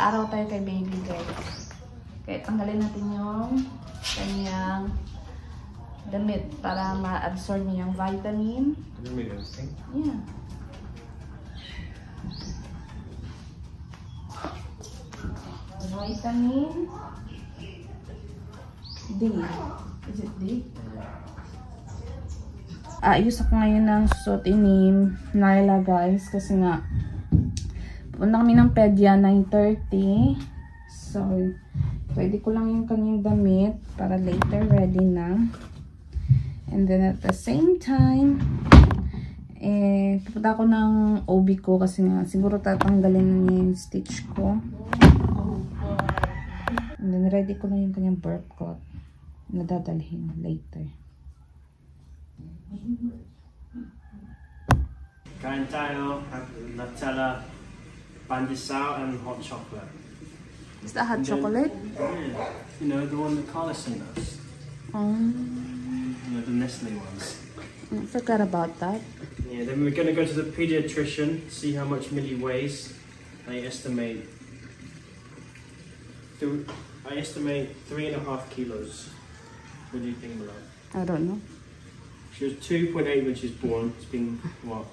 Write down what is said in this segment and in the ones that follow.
Magpapaaraw tayo kay baby guys. Kaya tanggalin natin yung kanyang damit para ma-absorb niya yung vitamin. Yeah. Vitamin D. Is it D? Ayos ako ngayon ng susuotin ni Naila guys kasi nga pupunta kami ng pedya 9:30. So, ready ko lang yung kanyang damit para later ready na. And then at the same time, pupunta ako ng OB ko kasi nga siguro tatanggalin niya yung stitch ko. And then ready ko lang yung kanyang birth coat na dadalhin later. Kain tayo, Nutella, pandesal, and hot chocolate. Is that hot chocolate? Yeah, you know, the one that Carlson does. You know, the Nestle ones. I forgot about that. Yeah, then we're going to go to the pediatrician, see how much Millie weighs. I estimate 3.5 kilos. What do you think, Mila? I don't know. She was 2.8 when she was born. It's been, what,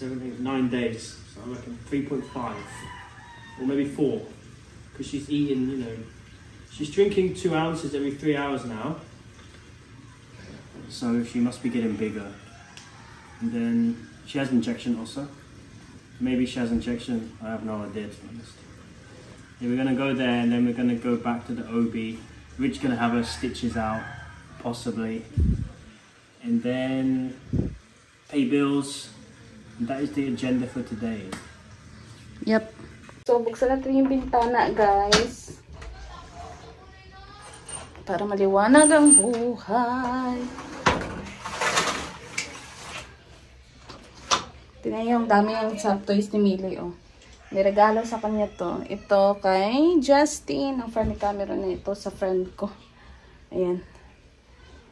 9 days. So I reckon 3.5. Or maybe 4. Because she's eating, you know, she's drinking 2 ounces every 3 hours now. So she must be getting bigger. And then she has injection also. Maybe she has injection. I have no idea, to be honest. Yeah, we're going to go there and then we're going to go back to the OB. Rich going to have her stitches out, possibly. And then pay bills. And that is the agenda for today. Yep. So, buksan natin yung bintana, guys. Para maliwanag ang buhay. Tingnan yung dami yung soft toys ni Millie, oh. May regalo sa kanya to. Ito kay Justin. Ang friend camera na ito sa friend ko. Ayan.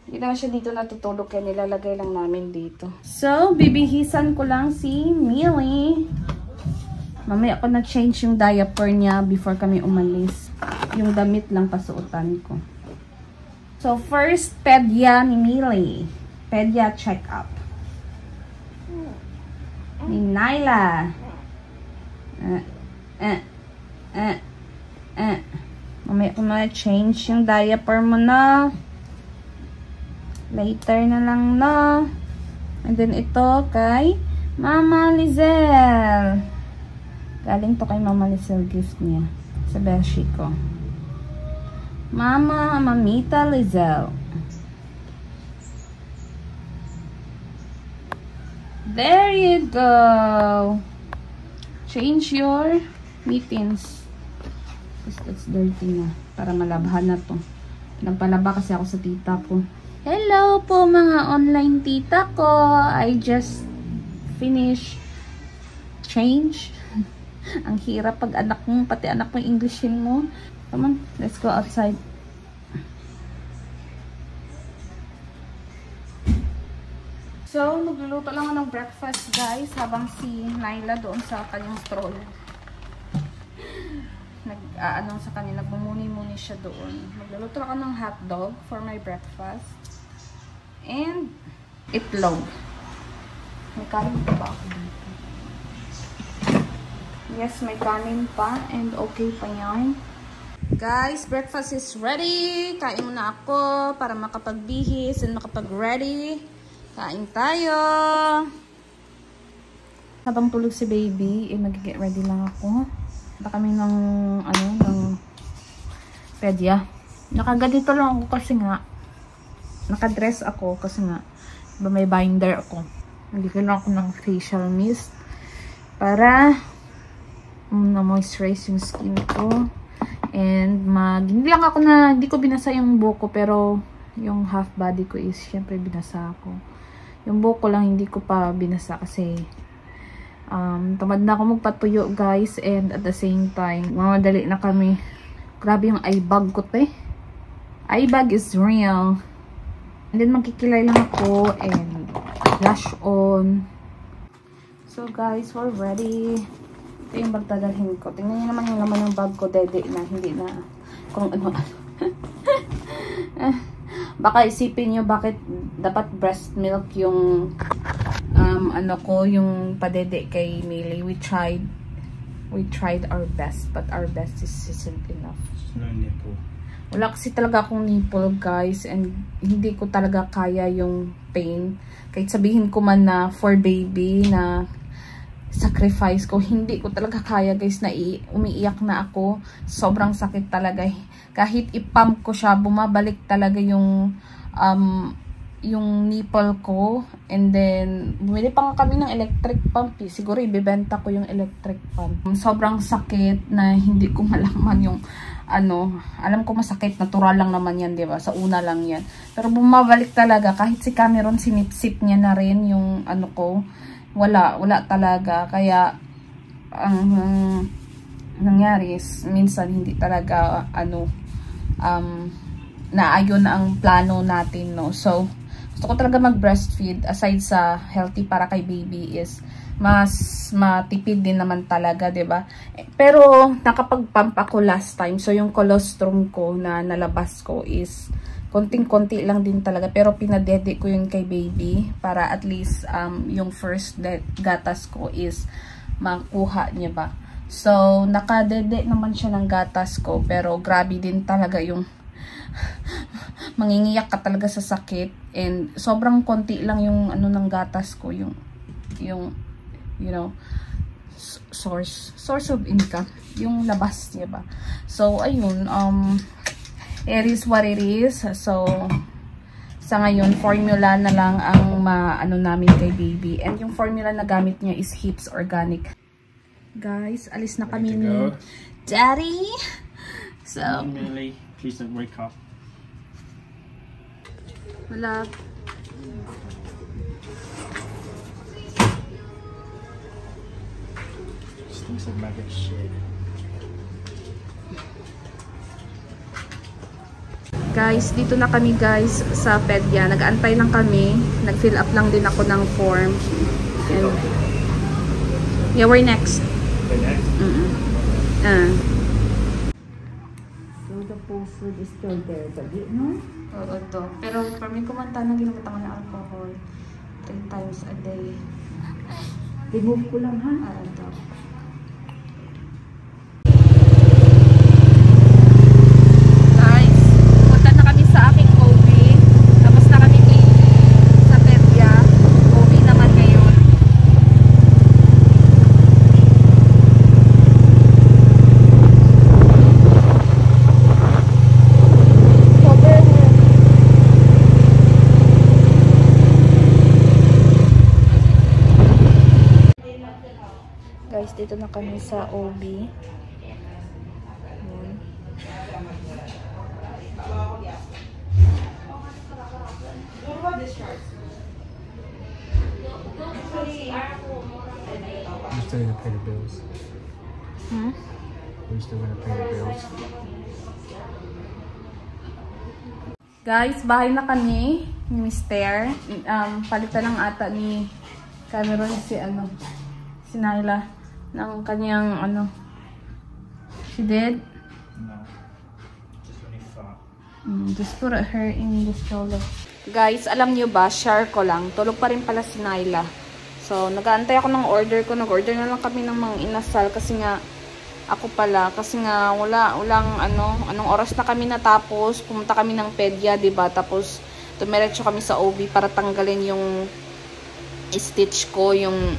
Hindi naman siya dito natutulog kaya nilalagay lang namin dito. So, bibihisan ko lang si Millie. Mamaya ako na-change yung diaper niya before kami umalis. Yung damit lang pasuotan ko. So, first, pedya ni Millie. Pedya check-up. Ni Naila. Mamaya ko na-change yung diaper mo na. Later na lang na. And then ito kay Mama Lizelle. Galing to kay Mama Lizelle, gift niya. Sa beshi ko. Mamita Lizelle. There you go. Change your mittens. That's dirty na. Para malabhan na to. Nagpalaba kasi ako sa tita ko. Hello po mga online tita ko. I just finished change. Ang hirap pag anak mo, pati anak mo Englishin mo. Come on, let's go outside. So, magluluto lang ako ng breakfast guys habang si Naila doon sa kanyang stroller. Nag-aanong sa kanya, nagmumuni-muni siya doon. Magluluto ako ng hotdog for my breakfast. And itlog. May kanin pa ba ako dito? Yes, may kanin pa. And okay pa yan. Guys, breakfast is ready. Kain muna ako para makapagbihis and makapag-ready. Kain tayo. Habang tulog si baby, mag-get ready lang ako. Punta kami ng, ng pedya. Nakaganito lang ako kasi nga, nakadress ako kasi nga, may binder ako. Nagigil ako ng facial mist para na-moisturize yung skin ko. And hindi lang ako hindi ko binasa yung buhok ko, pero yung half body ko is syempre binasa ako. Yung buhok ko lang hindi ko pa binasa kasi tamad na ako magpatuyo guys, and at the same time mamadali na kami. Grabe yung eye bag ko te. Eye bag is real. And then magkikilay lang ako and blush on. So guys, we're ready. Ito yung bag dadalhin ko. Tingnan niyo naman yung laman ng bag ko, dede na, hindi na kung ano. Baka isipin nyo bakit dapat breast milk yung ano ko, yung padede kay Millie. We tried our best, but our best isn't enough. No nipple. Wala kasi talaga akong nipple, guys, and hindi ko talaga kaya yung pain. Kahit sabihin ko man na for baby na sacrifice ko, hindi ko talaga kaya, guys, na umiiyak na ako. Sobrang sakit talaga. Kahit ipump ko siya, bumabalik talaga yung nipple ko. And then bumili pa nga kami ng electric pump. Siguro ibebenta ko yung electric pump. Sobrang sakit na hindi ko malaman yung ano. Alam ko masakit, natural lang naman yan, diba? Sa una lang yan. Pero bumabalik talaga. Kahit si Cameron, sinipsip niya na rin yung ano ko. Wala talaga. Kaya ang nangyari is minsan hindi talaga naayon ang plano natin, no? So gusto ko talaga mag-breastfeed. Aside sa healthy para kay baby is mas matipid din naman talaga, 'di ba? Pero nakapag-pump ako last time. So yung colostrum ko na nalabas ko is konting-konti lang din talaga, pero pinadede ko yun kay baby para at least yung first gatas ko is makuha niya ba. So nakadede naman siya ng gatas ko, pero grabe din talaga yung mangingiyak ka talaga sa sakit, and sobrang konti lang yung ano ng gatas ko, yung you know, source of income, yung labas niya ba. So ayun, it is what it is. So sa ngayon formula na lang ang ano namin kay baby, and yung formula na gamit niya is Hips Organic. Guys, alis na kami ni Daddy. So Millie, please don't wake up. Wala. Stinks of maggot shit. Guys, dito na kami, guys, sa pedya. Nag-aantay lang kami. Nag-fill up lang din ako ng form. And yeah, we're next. The next? So the food is still there, but no? Oo, to. Pero for me, kumanta na ginamit ako ng alcohol 3 times a day. Remove ko lang, ha? Ito. Guys, punta na kami sa aking OB. Tapos na kami sa pedya. OB naman ngayon. Guys, dito na kami sa OB. Ayan. We're still gonna pay the bills. We're still gonna pay the bills. Guys, bahay na kami ni Mister. Palitan lang ata ni Cameron si Nyla ng kanyang she did? No. Just when he fought. Just put her in the stroller. Guys, alam nyo ba, share ko lang, tulog pa rin pala si Nyla. So, nag-aantay ako ng order ko. Nag-order na lang kami ng mga inasal kasi nga kasi nga anong oras na kami natapos. Pumunta kami ng pedya, diba? Tapos tumiretso kami sa OB para tanggalin yung stitch ko, yung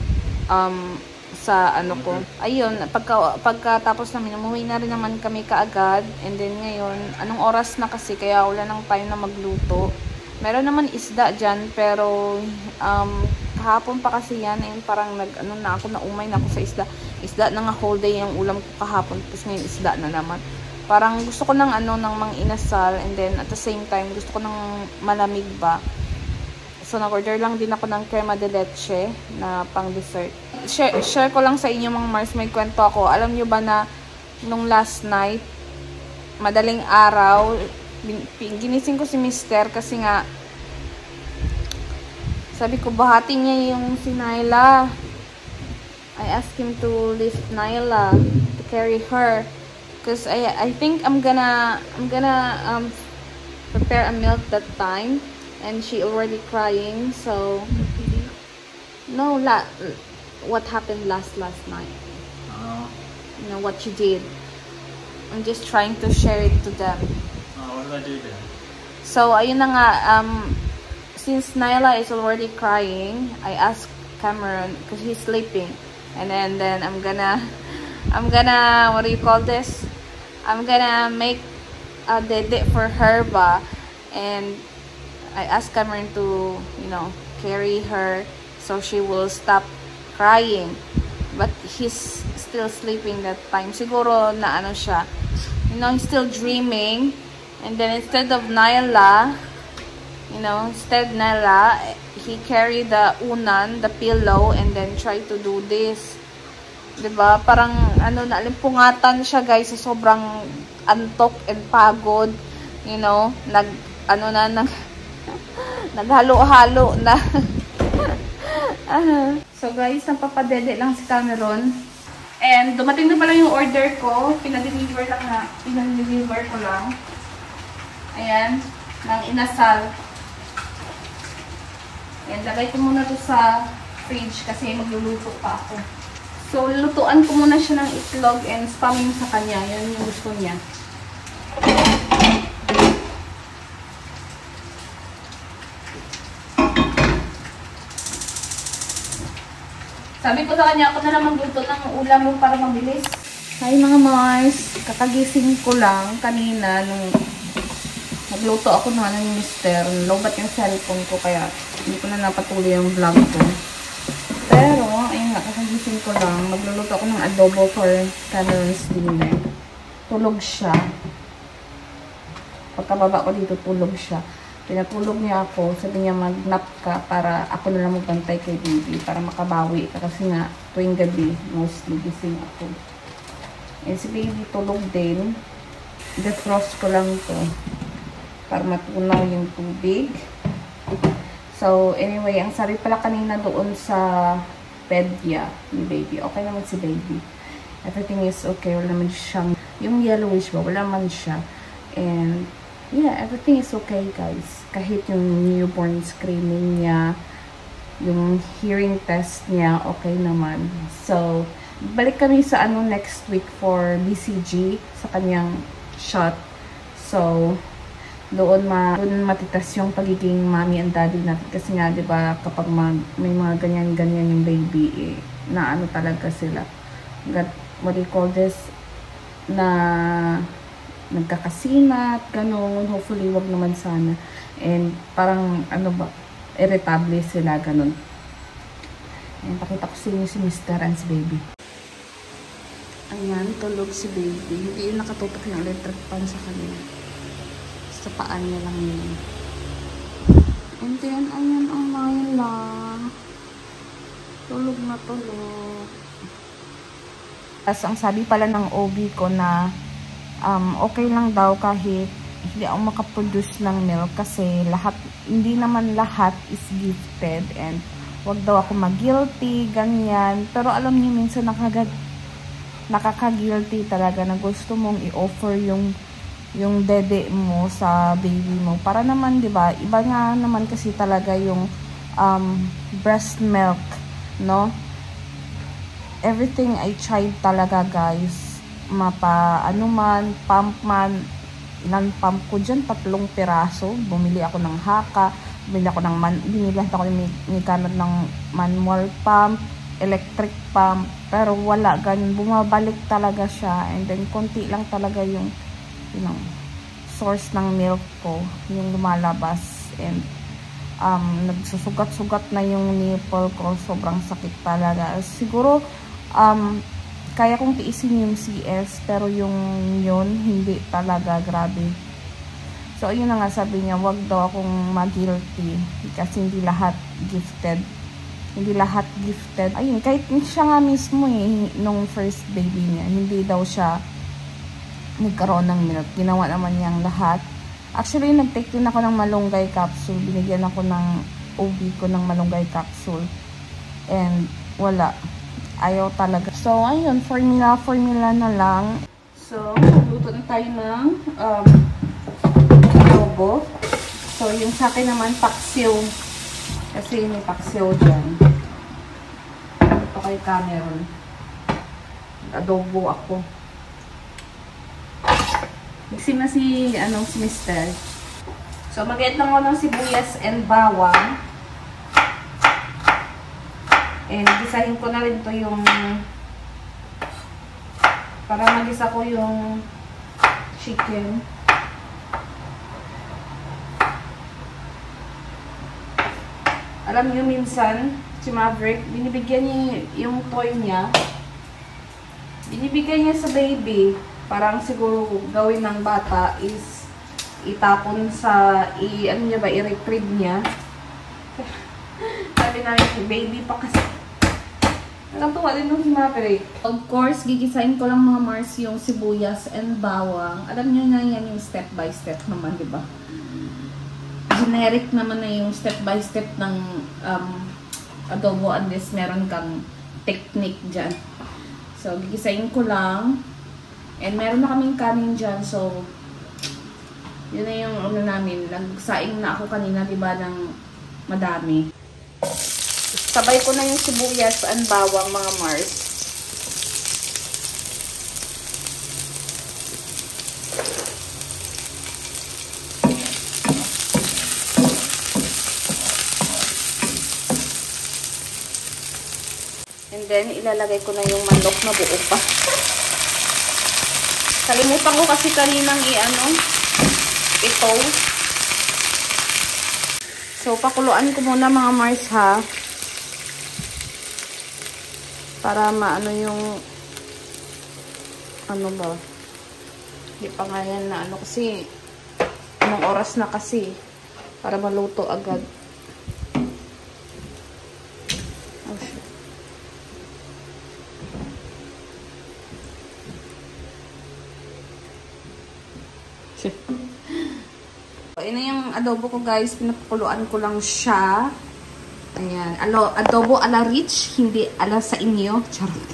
sa ko. Ayun, pagkatapos namin, umuwi na rin naman kami kaagad. And then ngayon, anong oras na kasi, kaya wala nang time na magluto. Meron naman isda dyan, pero kahapon pa kasi yan, and parang naumay na ako sa isda. Isda na nga whole day yung ulam ko kahapon, tapos ngayon isda na naman. Parang gusto ko ng ng mga inasal, and then at the same time, gusto ko ng malamig ba. So, nag-order lang din ako ng crema de leche na pang dessert. Share ko lang sa inyo mga Mars, may kwento ako. Alam nyo ba na nung last night, madaling araw, ginising ko si Mister kasi nga sabi ko, bahatin niya yung si Nyla. I asked him to lift Nyla to carry her, because I think I'm gonna prepare a milk that time, and she already crying. So no, what happened last night. You know what you did. I'm just trying to share it to them. What did I do then? So ayun na nga, since Nyla is already crying, I asked Cameron, because he's sleeping, and then I'm gonna what do you call this? I'm gonna make a dede for her ba, and I asked Cameron to, you know, carry her so she will stop crying. But he's still sleeping that time. Siguro na ano siya, you know, he's still dreaming. And then instead of Nyla, he carried the unan, the pillow, and then try to do this. Diba? Parang, nalimpungatan siya, guys, sa sobrang antok and pagod. You know, naghalo-halo na. So, guys, napapadede lang si Cameron. And, dumating na pala yung order ko. Pinadeliver ko lang. Ayan, ng inasal. Ayan, lagay ko muna to sa fridge kasi magluluto pa ako. So, lutuan ko muna siya ng itlog and spamming sa kanya. Yan yung gusto niya. Sabi ko sa kanya, ako na lang magluto ng ulam mo para mabilis. Hi mga Mars, kakagising ko lang kanina nung nagluto ako na ng mister. Lobat yung cellphone ko kaya hindi ko na napatuloy yung vlog ko. Pero, ayun nga, kakagising ko lang. Magluluto ako ng adobo for Cameron's dinner. Tulog siya. Pagkababa ko dito, tulog siya. Pinatulog niya ako. Sabi niya, mag-nap ka para ako na lang magbantay kay baby. Para makabawi ka. Kasi nga, tuwing gabi, mostly gising ako. And si baby tulog din. Defrost ko lang to para matunaw yung tubig. So, anyway, ang sabi pala kanina doon sa pedya ni baby. Okay naman si baby. Everything is okay. Wala naman siyang, yung yellowish ba, wala naman siya. And, yeah, everything is okay, guys. Kahit yung newborn screaming niya, yung hearing test niya, okay naman. So, balik kami sa next week for BCG sa kanyang shot. So, doon matitas yung pagiging mommy and daddy natin. Kasi nga, di ba, kapag may mga ganyan-ganyan yung baby, na ano talaga sila. What do you call this? Na nagkakasinat, gano'n. Hopefully, wag naman sana. And parang, irritable sila, gano'n. Ayan, pakita ko sa inyo si Mr. and si baby. Ayan, tulog si baby. Hindi yun nakatutok yung electric fan sa kanya. Sa paan niya lang yun. And then, ayan, Nyla. Tulog na tulog. Tapos, ang sabi pala ng OB ko na okay lang daw kahit hindi ako makaproduce ng milk kasi hindi naman lahat is gifted and wag daw ako mag-guilty, ganyan. Pero alam niyo, minsan nakaka-guilty talaga na gusto mong i-offer yung dede mo sa baby mo. Para naman, di ba, iba nga naman kasi talaga yung breast milk, no? Everything I tried talaga, guys. Pump man, ilan pump ko dyan, 3 piraso. Bumili ako ng haka, binili ako ni Cameron ng manual pump, electric pump, pero wala, ganyan, bumabalik talaga siya. And then, konti lang talaga yung source ng milk ko, yung lumalabas. And, nagsusugat-sugat na yung nipple ko, sobrang sakit talaga. Siguro, kaya kong tiisin yung CS, pero yun, hindi talaga, grabe. So, ayun na nga, sabi niya, wag daw akong mag-guilty, kasi hindi lahat gifted. Hindi lahat gifted. Ayun, kahit siya nga mismo nung first baby niya, hindi daw siya nagkaroon ng milk. Ginawa naman niyang lahat. Actually, nag-take din ako ng malunggay capsule. Binigyan ako ng OB ko ng malunggay capsule. And, wala. ayaw talaga. So, ayun, formula na lang. So, luto na tayo ng adobo. So, yung sa akin naman, paksiw. Kasi may paksiw dyan. Ito kay Cameron. Adobo ako. Mixing na si Mister. So, mag-add lang ako ng sibuyas and bawang. And gisahin ko na rin to yung para magisa ko yung chicken. Alam niyo minsan, si Maverick, binibigyan niya yung toy niya. Binibigyan niya sa baby. Parang siguro gawin ng bata is itapon sa, i-retrieve niya. Sabi namin, baby pa kasi. Nakatuwa din nung si Maverick. Of course, gigisain ko lang mga Mars yung sibuyas and bawang. Alam niyo na yan yung step by step naman, di ba? Generic naman na yung step by step ng adobo, unless meron kang technique dyan. So, gigisain ko lang. And meron na kaming kanin dyan, so yun na yung namin. Nagsaing na ako kanina, di ba, ng madami. Sabay ko na yung sibuyas and bawang, mga Mars. And then, ilalagay ko na yung manok na buo pa. Kalimutan ko kasi kaninang ito. So, pakuluan ko muna, mga Mars, ha. Para maano yung hindi pa nga yan na kasi anong oras na kasi para maluto agad. Oh, shit. So, yun na yung adobo ko, guys. Pinapakuluan ko lang siya. Ayan. Adobo ala rich, hindi ala sa inyo. Charot.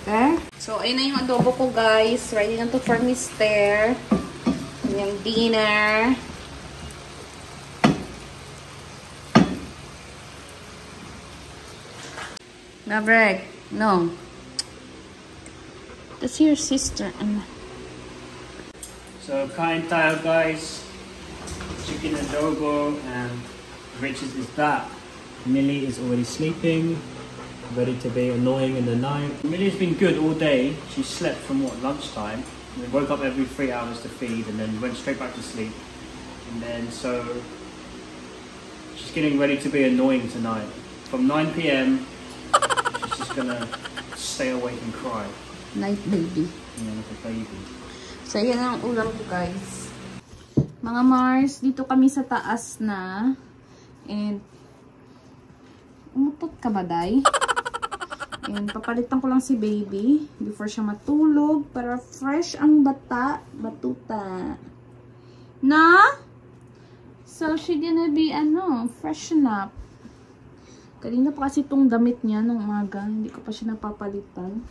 Okay. So, ayun na yung adobo ko, guys. Ready na to for Mister. Yung dinner. Maverick, no. That's your sister. So kain tayo, guys. Chicken adobo, and Richard is back. Millie is already sleeping, ready to be annoying in the night. Millie's been good all day. She slept from lunchtime. We woke up every 3 hours to feed, and then went straight back to sleep. And then so she's getting ready to be annoying tonight. From 9 PM, she's just gonna stay awake and cry. Night baby. Yeah, like a baby. So, yan ang ulam ko, guys. Mga Mars, dito kami sa taas na. And, umutot ka ba, Day? And, papalitan ko lang si baby before siya matulog para fresh ang batuta. Na? So, she gonna be, freshen up. Kanina pa kasi itong damit niya nung umaga. Hindi ko pa siya napapalitan.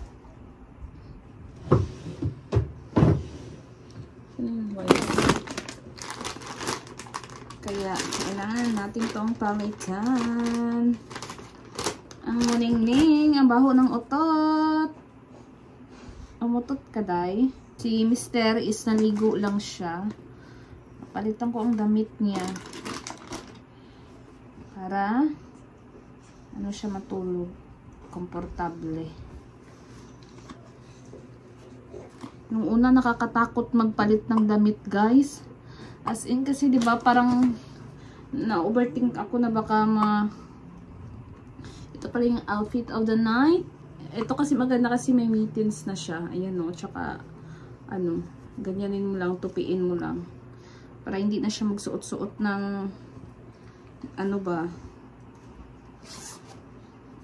Kaya, kailangan natin itong palitan. Ang muning-ning, ang baho ng utot. Umutot ka, Day. Si Mister is naligo lang siya. Palitan ko ang damit niya. Para, siya matulog. Komportable. Nung una, nakakatakot magpalit ng damit, guys. As in, kasi, di ba parang na-overthink ako na baka ito pala yung outfit of the night. Ito kasi maganda kasi may mittens na siya. Ayan o. Tsaka, ganyanin mo lang, tupiin mo lang. Para hindi na siya magsuot-suot ng,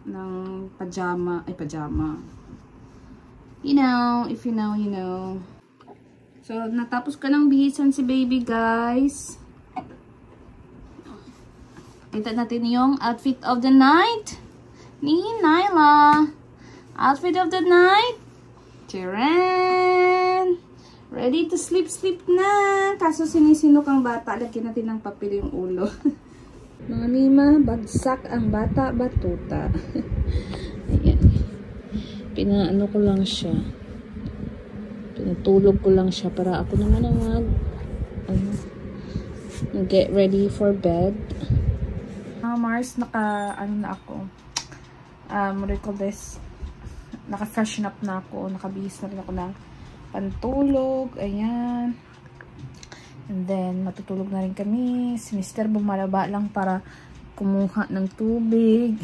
ng pajama. You know, if you know, you know. So, natapos ko ng bihisan si baby, guys. Kita natin yung outfit of the night ni Nyla. Outfit of the night. Tiran! Ready to sleep na. Kaso sinisinok ang bata. Lagyan natin ng papel yung ulo. Mga Mima, bagsak ang bata batuta. Ayan. Pinaano ko lang siya. Pinatulog ko lang siya para ako naman ang get ready for bed. Mars, na ako. What do you call this? Naka-freshen up na ako. Nakabihis na rin ako ng pantulog. Ayan. And then, matutulog na rin kami. Si Mr. bumalaba lang para kumuha ng tubig.